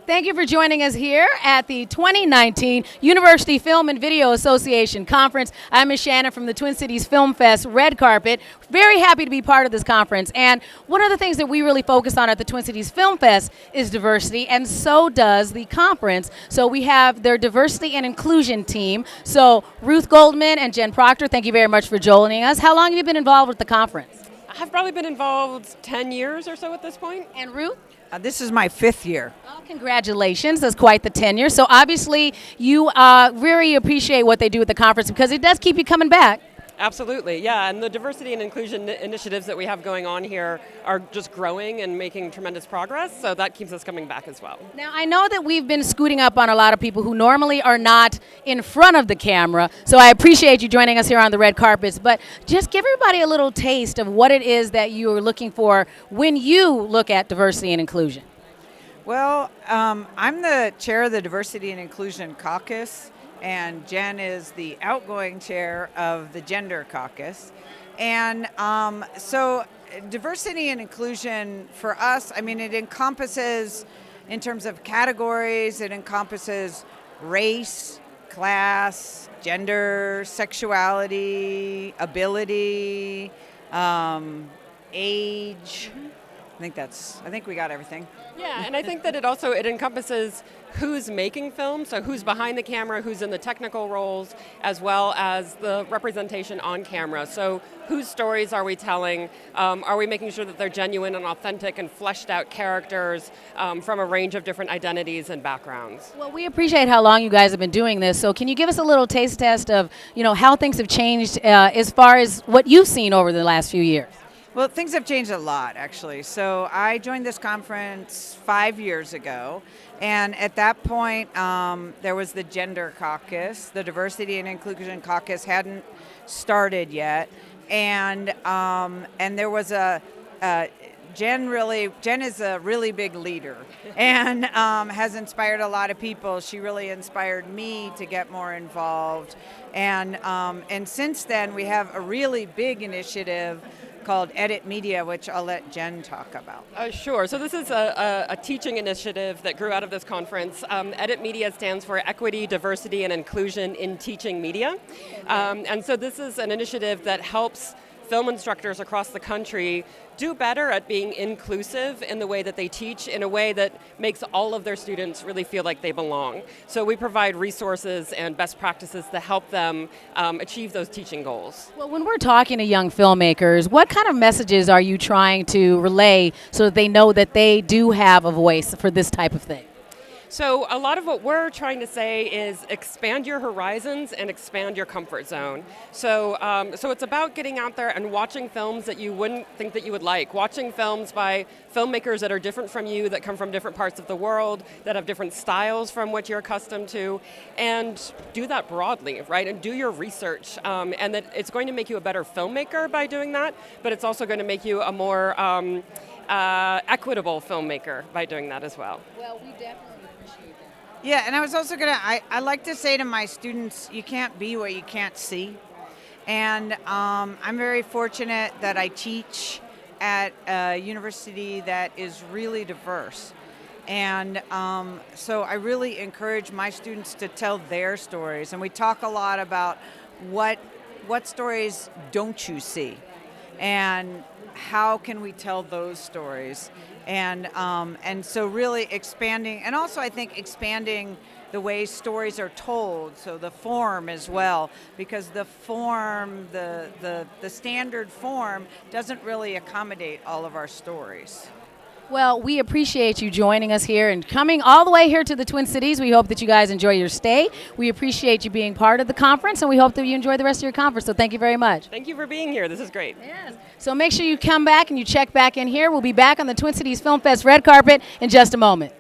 Thank you for joining us here at the 2019 University Film and Video Association Conference. I'm Ms. Shannon from the Twin Cities Film Fest Red Carpet. Very happy to be part of this conference. And one of the things that we really focus on at the Twin Cities Film Fest is diversity, and so does the conference. So we have their diversity and inclusion team. So Ruth Goldman and Jen Proctor, thank you very much for joining us. How long have you been involved with the conference? I've probably been involved 10 years or so at this point. And Ruth? This is my 5th year. Well, congratulations. That's quite the tenure. So obviously you really appreciate what they do at the conference because it does keep you coming back. Absolutely, yeah, and the diversity and inclusion initiatives that we have going on here are just growing and making tremendous progress, so that keeps us coming back as well. Now, I know that we've been scooting up on a lot of people who normally are not in front of the camera, so I appreciate you joining us here on the red carpets, but just give everybody a little taste of what it is that you are looking for when you look at diversity and inclusion. Well, I'm the chair of the Diversity and Inclusion Caucus, and Jen is the outgoing chair of the Gender Caucus. And so diversity and inclusion for us, I mean, it encompasses, in terms of categories, it encompasses race, class, gender, sexuality, ability, age. I think we got everything. Yeah, and I think that it encompasses who's making films, so who's behind the camera, who's in the technical roles, as well as the representation on camera. So whose stories are we telling? Are we making sure that they're genuine and authentic and fleshed out characters from a range of different identities and backgrounds? Well, we appreciate how long you guys have been doing this. So can you give us a little taste test of, how things have changed as far as what you've seen over the last few years? Well, things have changed a lot, actually. So I joined this conference 5 years ago, and at that point, there was the Gender Caucus. The Diversity and Inclusion Caucus hadn't started yet, and there was Jen is a really big leader and has inspired a lot of people. She really inspired me to get more involved, and since then we have a really big initiative called Edit Media, which I'll let Jen talk about. Sure. So this is a teaching initiative that grew out of this conference. Edit Media stands for Equity, Diversity, and Inclusion in Teaching Media. And so this is an initiative that helps film instructors across the country do better at being inclusive in the way that they teach, in a way that makes all of their students really feel like they belong. So we provide resources and best practices to help them achieve those teaching goals. Well, when we're talking to young filmmakers, what kind of messages are you trying to relay so that they know that they do have a voice for this type of thing? So a lot of what we're trying to say is expand your horizons and expand your comfort zone. So it's about getting out there and watching films that you wouldn't think that you would like, watching films by filmmakers that are different from you, that come from different parts of the world, that have different styles from what you're accustomed to, and do that broadly, right? And do your research, and that it's going to make you a better filmmaker by doing that, but it's also going to make you a more equitable filmmaker by doing that as well. Well, we definitely. Yeah, and I was also I like to say to my students, you can't be what you can't see. And I'm very fortunate that I teach at a university that is really diverse. And so I really encourage my students to tell their stories. And we talk a lot about what stories don't you see? And how can we tell those stories? And so really expanding, and also I think expanding the way stories are told, so the form as well, because the form, the standard form doesn't really accommodate all of our stories. Well, we appreciate you joining us here and coming all the way here to the Twin Cities. We hope that you guys enjoy your stay. We appreciate you being part of the conference, and we hope that you enjoy the rest of your conference. So thank you very much. Thank you for being here. This is great. Yes. So make sure you come back and you check back in here. We'll be back on the Twin Cities Film Fest red carpet in just a moment.